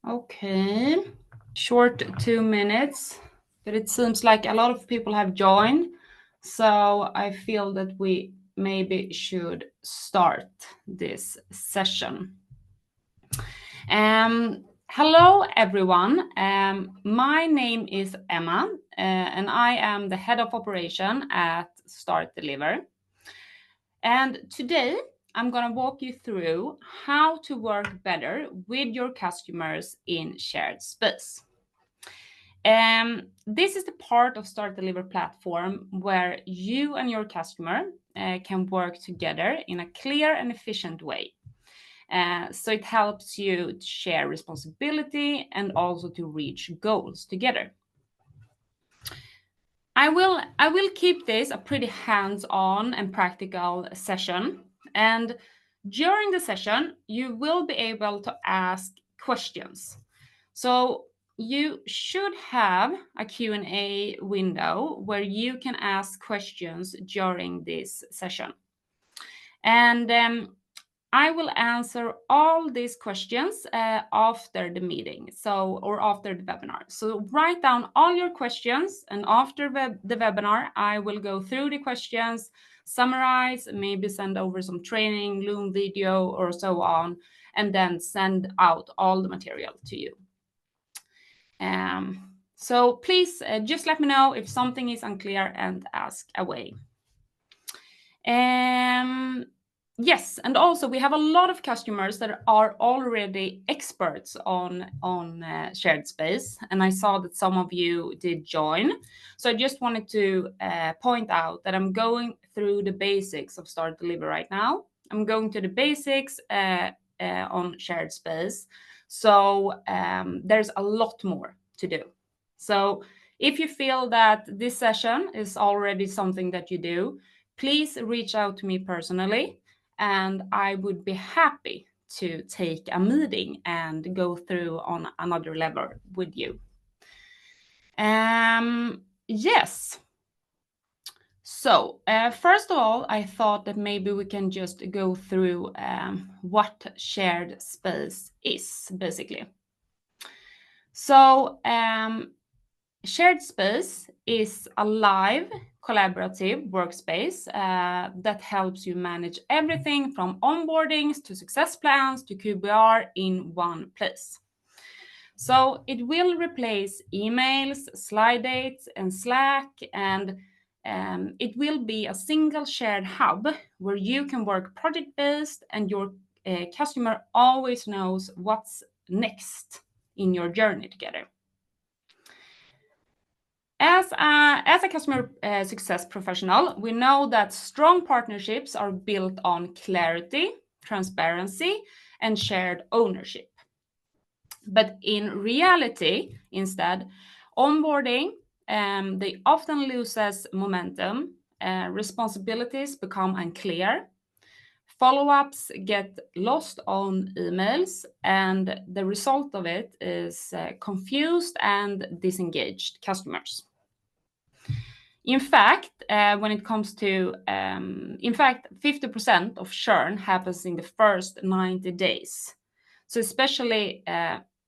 Okay, short 2 minutes, but it seems like a lot of people have joined, so I feel that we maybe should start this session. Hello everyone, my name is Emma and I am the head of operation at Startdeliver. And today I'm going to walk you through how to work better with your customers in shared space. This is the part of Startdeliver platform where you and your customer can work together in a clear and efficient way. So it helps you to share responsibility and also to reach goals together. I will keep this a pretty hands-on and practical session. And during the session, you will be able to ask questions. So you should have a Q&A window where you can ask questions during this session. And I will answer all these questions after the meeting, or after the webinar. So write down all your questions, and after the webinar, I will go through the questions, summarize, maybe send over some training, Loom video, or so on, and then send out all the material to you. So please just let me know if something is unclear and ask away. Yes, and also we have a lot of customers that are already experts on shared space, and I saw that some of you did join. So I just wanted to point out that I'm going through the basics of Startdeliver right now. I'm going to the basics on shared space. So there's a lot more to do. So if you feel that this session is already something that you do, please reach out to me personally, and I would be happy to take a meeting and go through on another level with you. Yes. So first of all, I thought that maybe we can just go through what shared space is, basically. So shared space is a live, collaborative workspace that helps you manage everything from onboardings to success plans to QBR in one place. So it will replace emails, slide dates, and Slack, and it will be a single shared hub where you can work project-based and your customer always knows what's next in your journey together. As a customer success professional, we know that strong partnerships are built on clarity, transparency, and shared ownership. But in reality, instead, onboarding, they often loses momentum, responsibilities become unclear, follow-ups get lost on emails, and the result of it is confused and disengaged customers. In fact, when it comes to, 50% of churn happens in the first 90 days. So especially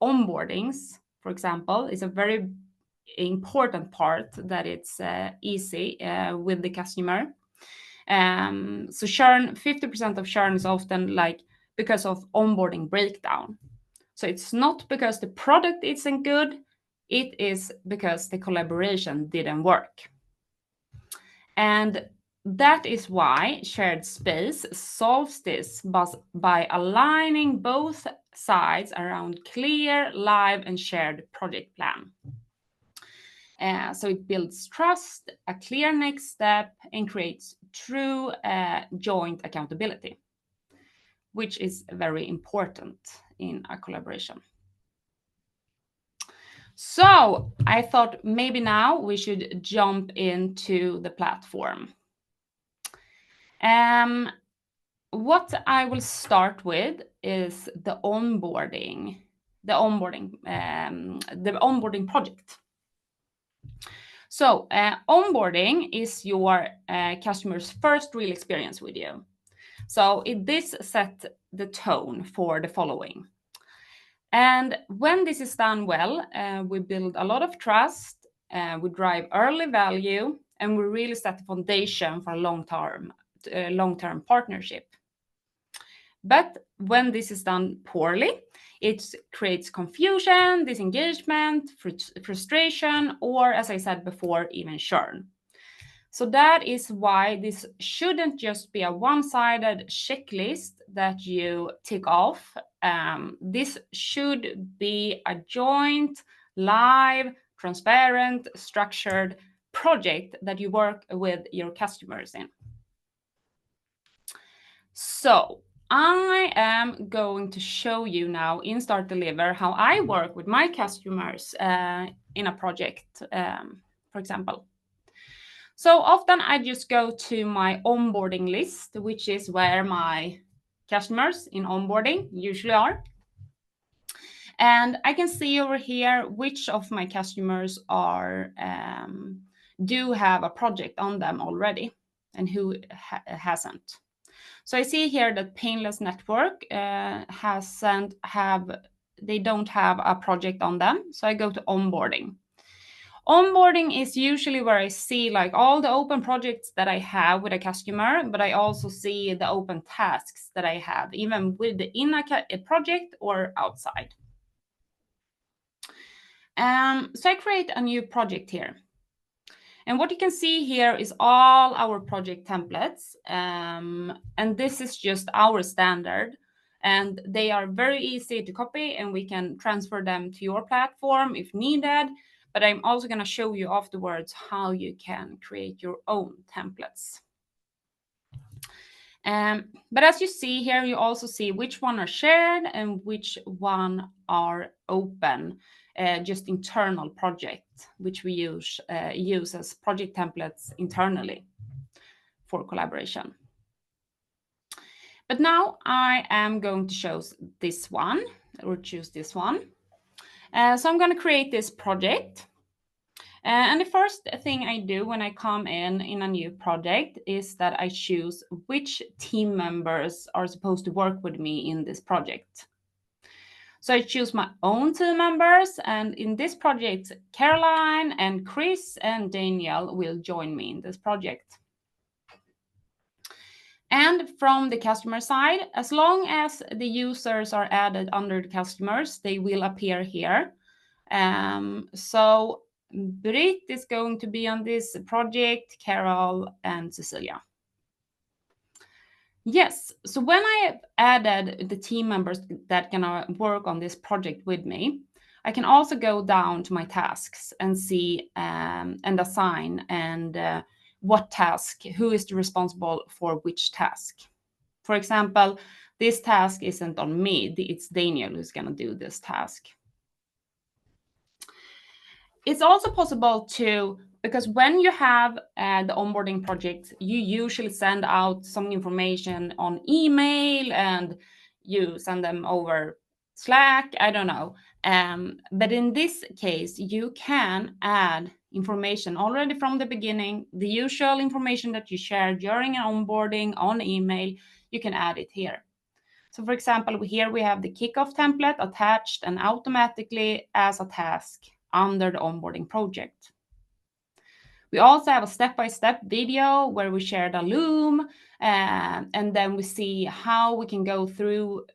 onboardings, for example, is a very important part that it's easy with the customer. So churn, 50% of churn is often like because of onboarding breakdown. So it's not because the product isn't good, it is because the collaboration didn't work. And that is why shared space solves this by aligning both sides around clear, live, and shared project plan. So it builds trust, a clear next step, and creates true joint accountability, which is very important in a collaboration. So I thought maybe now we should jump into the platform. What I will start with is the onboarding project. So onboarding is your customer's first real experience with you. So this set the tone for the following. And when this is done well, we build a lot of trust, we drive early value, and we really set the foundation for a long-term partnership. But when this is done poorly, it creates confusion, disengagement, frustration, or, as I said before, even churn. So that is why this shouldn't just be a one-sided checklist that you tick off. This should be a joint, live, transparent, structured project that you work with your customers in. So I am going to show you now in Startdeliver how I work with my customers in a project, for example. So often I just go to my onboarding list, which is where my customers in onboarding usually are. And I can see over here which of my customers are do have a project on them already and who hasn't. So I see here that Painless Network they don't have a project on them. So I go to onboarding. Onboarding is usually where I see like all the open projects that I have with a customer, but I also see the open tasks that I have, even within a project or outside. So I create a new project here. And what you can see here is all our project templates. And this is just our standard. And they are very easy to copy, and we can transfer them to your platform if needed. But I'm also going to show you afterwards how you can create your own templates. But as you see here, you also see which one are shared and which one are open, just internal projects, which we use as project templates internally for collaboration. But now I am going to choose this one. So I'm going to create this project. And the first thing I do when I come in a new project is that I choose which team members are supposed to work with me in this project. So I choose my own team members, and in this project, Caroline and Chris and Daniel will join me in this project. And from the customer side, as long as the users are added under the customers, they will appear here. So Britt is going to be on this project, Carol and Cecilia. Yes, so when I have added the team members that can work on this project with me, I can also go down to my tasks and see and assign and what task, who is responsible for which task. For example, this task isn't on me, it's Daniel who's going to do this task. It's also possible to, because when you have the onboarding project, you usually send out some information on email and you send them over Slack, I don't know. But in this case, you can add information already from the beginning, the usual information that you share during an onboarding on email, you can add it here. So for example, here we have the kickoff template attached and automatically as a task under the onboarding project. We also have a step-by-step video where we share the Loom, and then we see how we can go through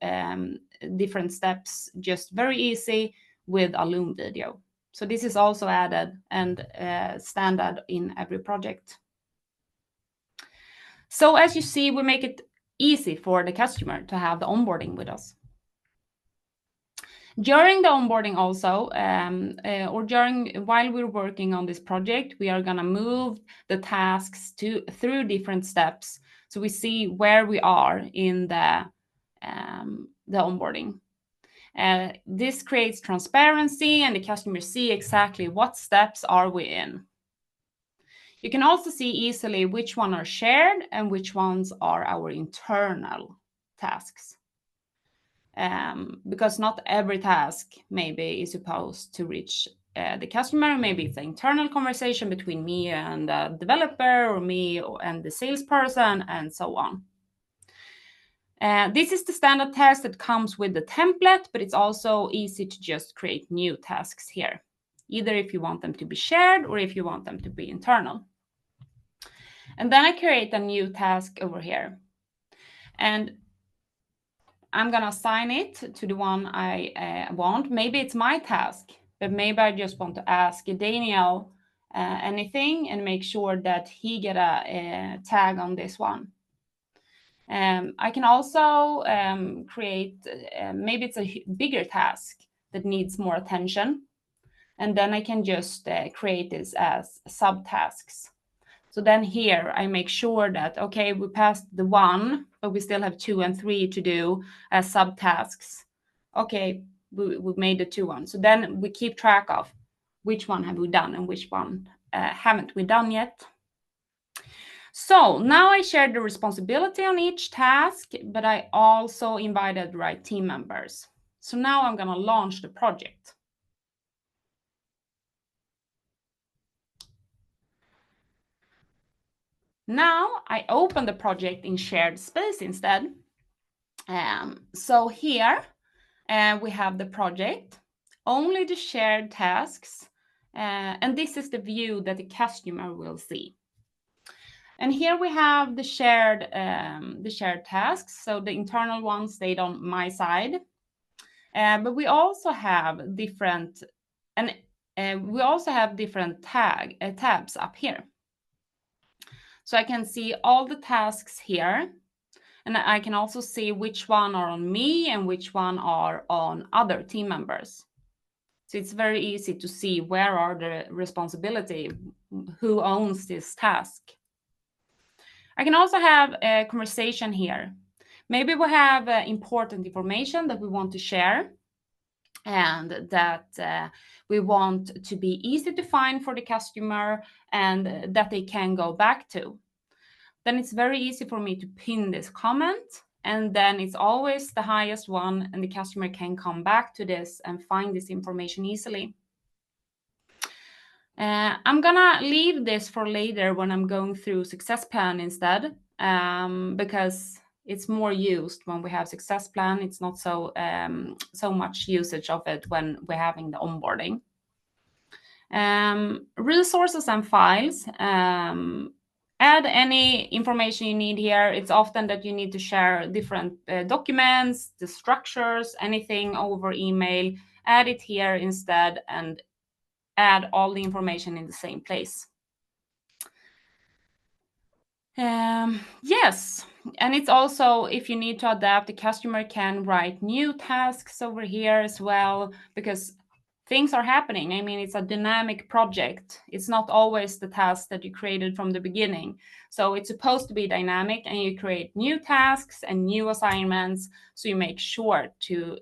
different steps just very easy with a Loom video. So this is also added and standard in every project. So as you see, we make it easy for the customer to have the onboarding with us. During the onboarding also, while we're working on this project, we are going to move the tasks through different steps. So we see where we are in the onboarding. This creates transparency and the customer see exactly what steps are we in. You can also see easily which ones are shared and which ones are our internal tasks. Because not every task maybe is supposed to reach the customer. Maybe it's an internal conversation between me and the developer or me and the salesperson and so on. This is the standard task that comes with the template, but it's also easy to just create new tasks here, either if you want them to be shared or if you want them to be internal. And then I create a new task over here. And I'm going to assign it to the one I want. Maybe it's my task, but maybe I just want to ask Daniel anything and make sure that he get a tag on this one. I can also create, maybe it's a bigger task that needs more attention. And then I can just create this as subtasks. So then here I make sure that, okay, we passed the 1, but we still have 2 and 3 to do as subtasks. Okay, we made the 2 one. So then we keep track of which one have we done and which one haven't we done yet. So now I shared the responsibility on each task, but I also invited the right team members. So now I'm going to launch the project. Now I open the project in shared space instead. So here we have the project, only the shared tasks, and this is the view that the customer will see. And here we have the shared tasks. So the internal ones stayed on my side, but we also have different tabs up here. So I can see all the tasks here, and I can also see which one are on me and which one are on other team members. So it's very easy to see where are the responsibility, who owns this task. I can also have a conversation here. Maybe we have important information that we want to share and that we want to be easy to find for the customer and that they can go back to. Then it's very easy for me to pin this comment, and then it's always the highest one, and the customer can come back to this and find this information easily. I'm gonna leave this for later when I'm going through success plan instead, because it's more used when we have success plan. It's not so much usage of it when we're having the onboarding. Resources and files. Add any information you need here. It's often that you need to share different documents, the structures, anything over email. Add it here instead and add all the information in the same place. Yes, and it's also, if you need to adapt, the customer can write new tasks over here as well, because things are happening. I mean, it's a dynamic project. It's not always the task that you created from the beginning. So it's supposed to be dynamic, and you create new tasks and new assignments. So you make sure to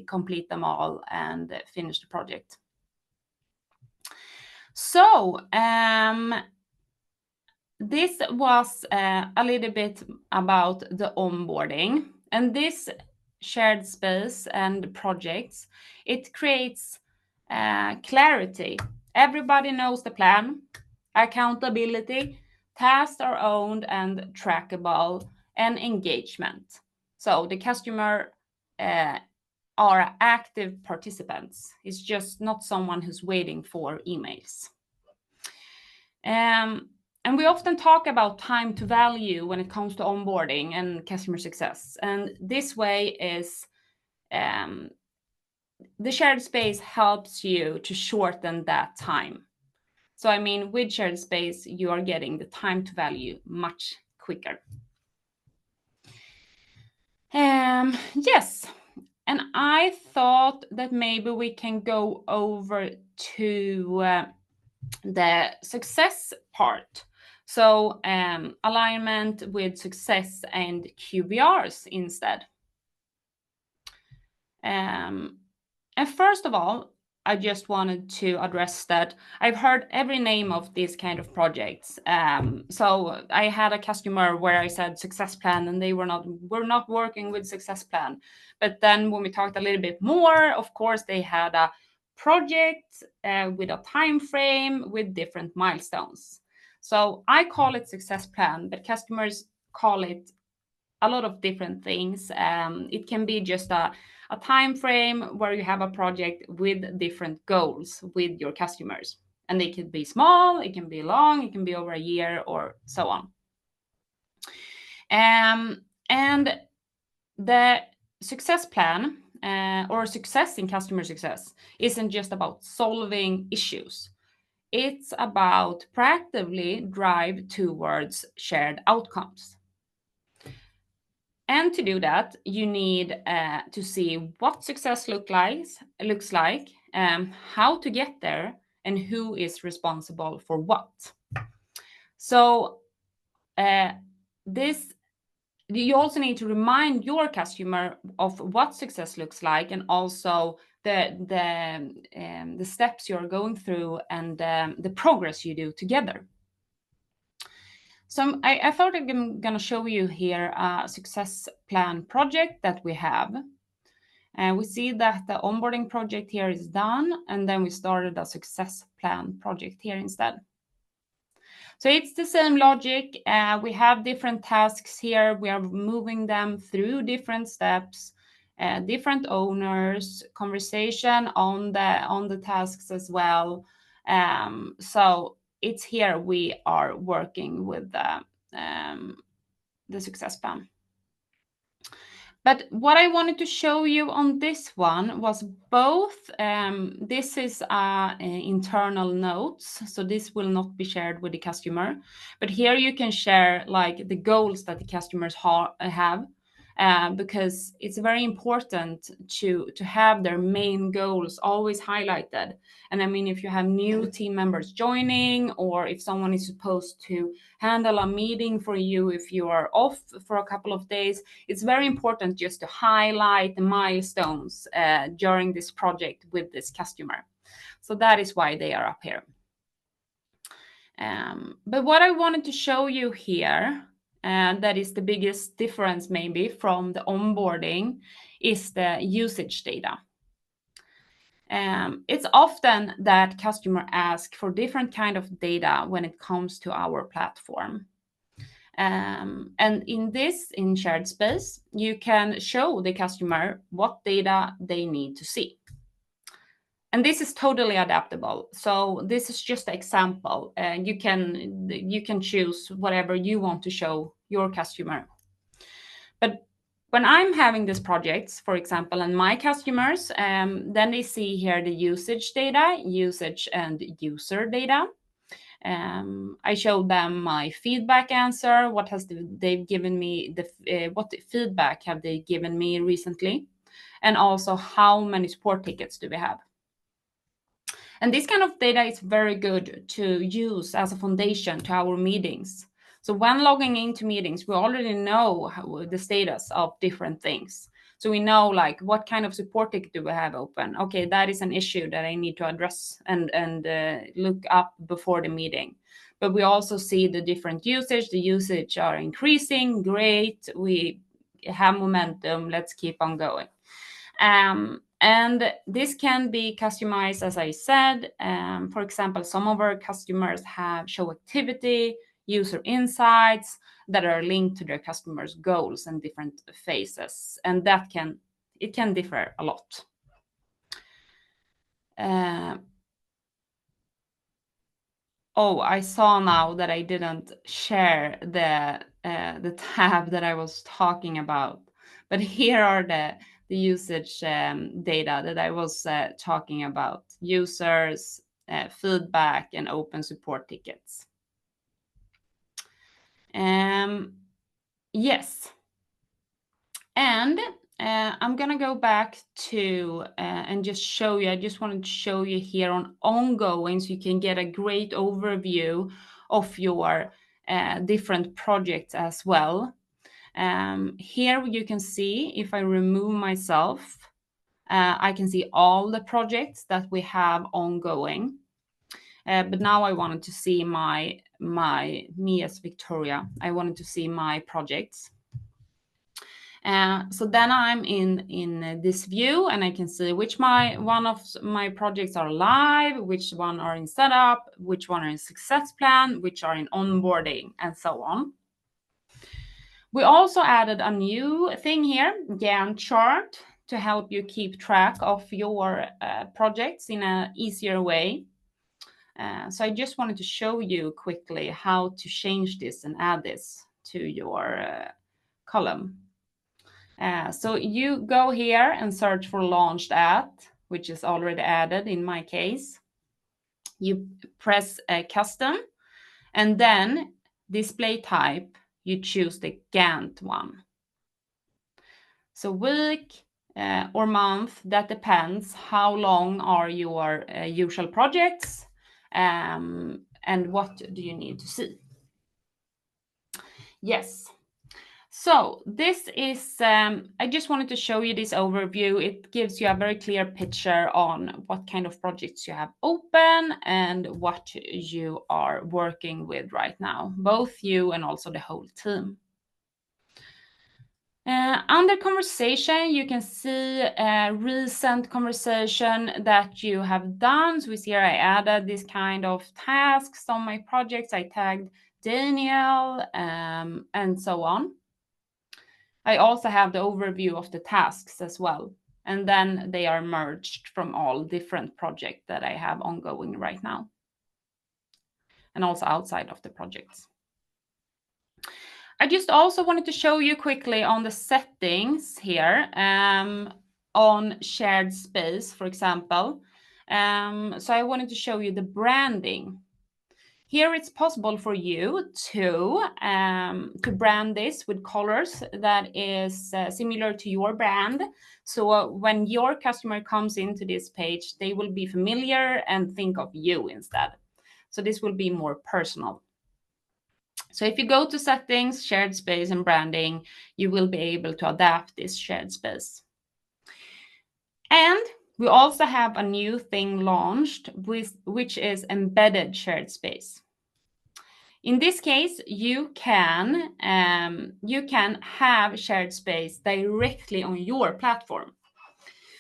complete them all and finish the project. So this was a little bit about the onboarding, and this shared space and projects, it creates clarity. Everybody knows the plan, accountability, tasks are owned and trackable, and engagement. So the customer are active participants. It's just not someone who's waiting for emails. And we often talk about time to value when it comes to onboarding and customer success. And this way is the shared space helps you to shorten that time. So, I mean, with shared space, you are getting the time to value much quicker. Yes. And I thought that maybe we can go over to the success part. So alignment with success and QBRs instead. And first of all, I just wanted to address that I've heard every name of these kind of projects. So I had a customer where I said success plan, and we're not working with success plan. But then when we talked a little bit more, of course, they had a project with a time frame with different milestones. So I call it success plan, but customers call it a lot of different things. It can be just a time frame where you have a project with different goals with your customers. And they can be small, it can be long, it can be over a year, or so on. And the success plan or success in customer success isn't just about solving issues. It's about proactively drive towards shared outcomes. And to do that, you need to see what success looks like, how to get there, and who is responsible for what. So this you also need to remind your customer of what success looks like, and also the steps you're going through, and the progress you do together. So I thought I'm going to show you here a success plan project that we have. And we see that the onboarding project here is done, and then we started a success plan project here instead. So it's the same logic. We have different tasks here. We are moving them through different steps, different owners, conversation on the tasks as well. So it's here we are working with the success plan. But what I wanted to show you on this one was both, this is internal notes, so this will not be shared with the customer, but here you can share like the goals that the customers have, because it's very important to have their main goals always highlighted. And I mean, if you have new team members joining, or if someone is supposed to handle a meeting for you if you are off for a couple of days, it's very important just to highlight the milestones during this project with this customer. So that is why they are up here. But what I wanted to show you here, and that is the biggest difference maybe from the onboarding, is the usage data. It's often that customer ask for different kind of data when it comes to our platform. And in shared space, you can show the customer what data they need to see. And this is totally adaptable. So this is just an example. You can choose whatever you want to show your customer. But when I'm having these projects, for example, and my customers, then they see here the usage data, usage and user data. I showed them my feedback answer. What they've given me? What feedback have they given me recently, and also how many support tickets do we have? And this kind of data is very good to use as a foundation to our meetings. So when logging into meetings, we already know the status of different things. So we know like what kind of support ticket do we have open? Okay, that is an issue that I need to address and look up before the meeting. But we also see the different usage. The usage are increasing. Great, we have momentum. Let's keep on going. And this can be customized, as I said. For example, some of our customers have show activity, user insights that are linked to their customers' goals and different phases, and it can differ a lot. Oh, I saw now that I didn't share the tab that I was talking about, but here are the usage data that I was talking about: users, feedback, and open support tickets. Yes, and I'm gonna go back to and just show you. I just wanted to show you here on ongoing, so you can get a great overview of your different projects as well. Here you can see, if I remove myself, I can see all the projects that we have ongoing. But now I wanted to see me as Victoria. I wanted to see my projects. So then I'm in this view, and I can see which one of my projects are live, which one are in setup, which one are in success plan, which are in onboarding, and so on. We also added a new thing here, Gantt chart, to help you keep track of your projects in an easier way. So I just wanted to show you quickly how to change this and add this to your column. So you go here and search for launched at, which is already added in my case. You press custom, and then display type, you choose the Gantt one. So week or month, that depends how long are your usual projects, and what do you need to see. Yes. So this is, I just wanted to show you this overview. It gives you a very clear picture on what kind of projects you have open and what you are working with right now, both you and also the whole team. Under conversation, you can see a recent conversation that you have done. So we see here I added this kind of tasks on my projects. I tagged Daniel and so on. I also have the overview of the tasks as well. And then they are merged from all different projects that I have ongoing right now. And also outside of the projects. I just also wanted to show you quickly on the settings here on shared space, for example. So I wanted to show you the branding. Here it's possible for you to brand this with colors that is similar to your brand. So when your customer comes into this page, they will be familiar and think of you instead. So this will be more personal. So if you go to settings, shared space and branding, you will be able to adapt this shared space. And we also have a new thing launched, which is embedded shared space. In this case, you can have shared space directly on your platform.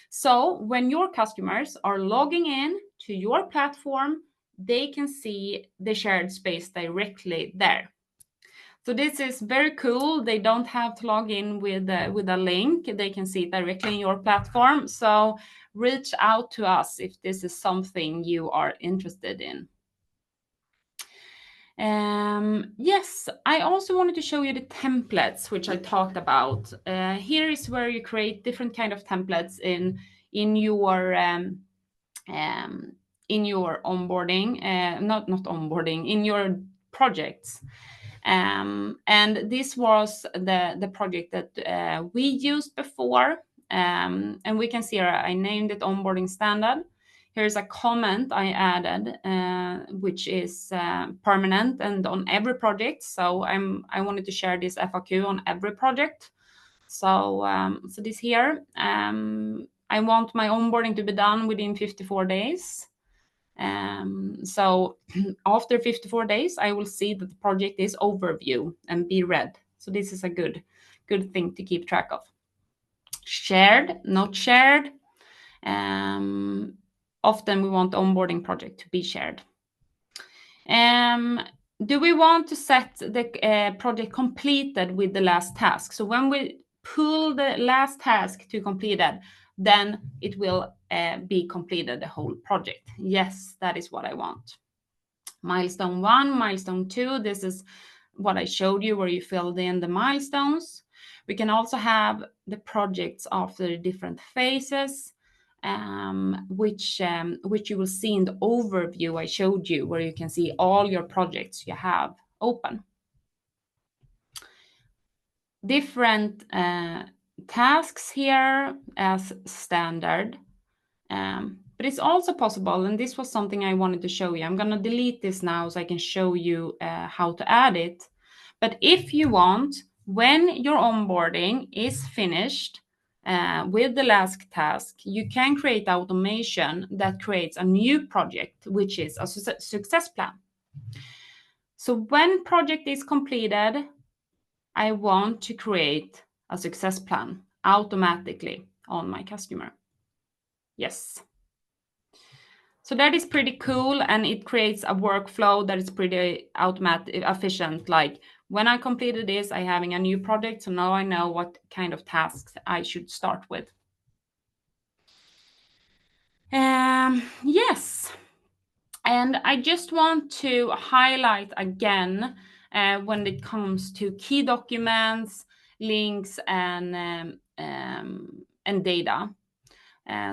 So when your customers are logging in to your platform, they can see the shared space directly there. So this is very cool. They don't have to log in with a link. They can see it directly in your platform. So reach out to us if this is something you are interested in. Yes, I also wanted to show you the templates, which I talked about. Here is where you create different kind of templates in your onboarding, not onboarding, in your projects. And this was the project that we used before. And we can see here, I named it onboarding standard. Here's a comment I added, which is permanent and on every project. So I wanted to share this FAQ on every project. So this here, I want my onboarding to be done within 54 days. So after 54 days, I will see that the project is overview and be read. So this is a good thing to keep track of. Shared, not shared. Often we want the onboarding project to be shared. Do we want to set the project completed with the last task? So when we pull the last task to completed, then it will be completed, the whole project. Yes, that is what I want. Milestone 1, milestone 2, this is what I showed you where you filled in the milestones. We can also have the projects after the different phases, which you will see in the overview I showed you, where you can see all your projects you have open. Different tasks here as standard. But it's also possible, and this was something I wanted to show you. I'm going to delete this now so I can show you how to add it. But if you want, when your onboarding is finished with the last task, you can create automation that creates a new project, which is a success plan. So when project is completed, I want to create a success plan automatically on my customer. Yes. So that is pretty cool, and it creates a workflow that is pretty automatic, efficient. Like When I completed this, I having a new project, so now I know what kind of tasks I should start with. Yes, and I just want to highlight again when it comes to key documents, links, and data.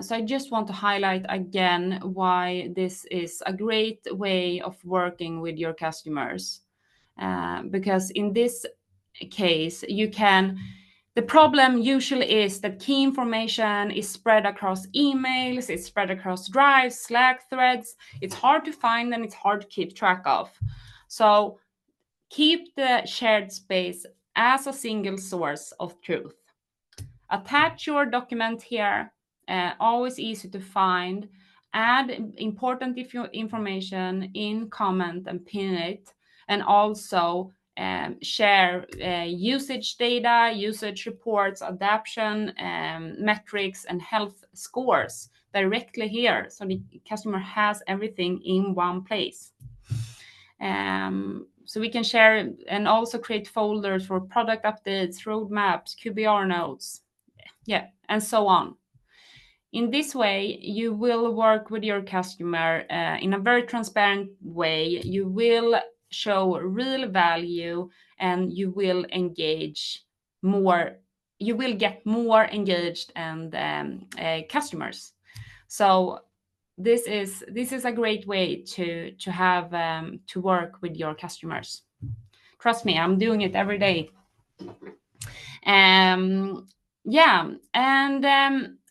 So I just want to highlight again why this is a great way of working with your customers. Because in this case, the problem usually is that key information is spread across emails, it's spread across drives, Slack threads. It's hard to find and it's hard to keep track of. So keep the shared space as a single source of truth. Attach your document here, always easy to find. Add important information in comment and pin it, and also share usage data, usage reports, adoption metrics, and health scores directly here, so the customer has everything in one place. So we can share and also create folders for product updates, roadmaps, QBR notes, and so on. In this way, you will work with your customer in a very transparent way. You will show real value, and you will engage more. You will get more engaged and customers. So this is a great way to have to work with your customers. Trust me, I'm doing it every day. Yeah, and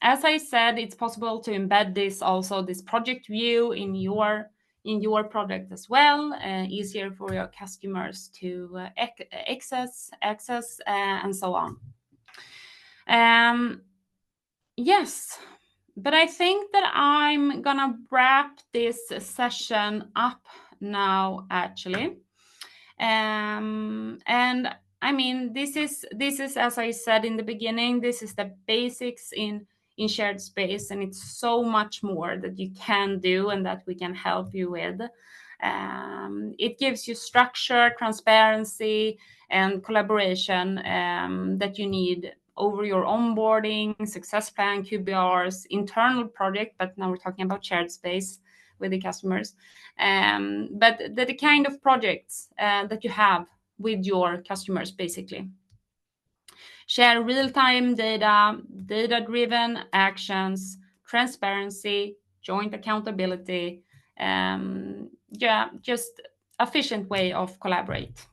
as I said, it's possible to embed this project view in your project as well. Easier for your customers to access and so on. Yes, but I think that I'm gonna wrap this session up now, actually. And I mean, this is as I said in the beginning, this is the basics in shared space, and it's so much more that you can do and that we can help you with. It gives you structure, transparency, and collaboration that you need over your onboarding, success plan, QBRs, internal project, but now we're talking about shared space with the customers. But the kind of projects that you have with your customers, basically. Share real-time data, data-driven actions, transparency, joint accountability. Just efficient way of collaborate.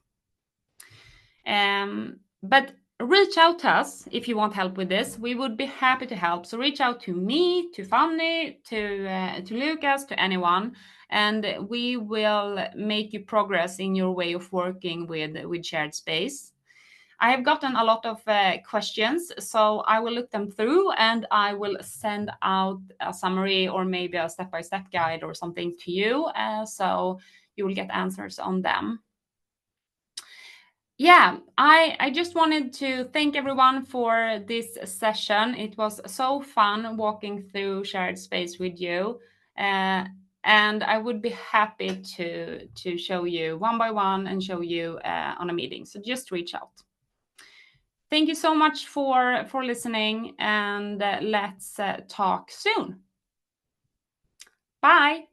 But reach out to us if you want help with this. We would be happy to help. So reach out to me, to Fanny, to Lucas, to anyone, and we will make you progress in your way of working with shared space. I have gotten a lot of questions, so I will look them through and I will send out a summary or maybe a step-by-step guide or something to you, so you will get answers on them. Yeah, I just wanted to thank everyone for this session. It was so fun walking through shared space with you. And I would be happy to show you one by one and show you on a meeting. So just reach out. Thank you so much for listening, and let's talk soon. Bye.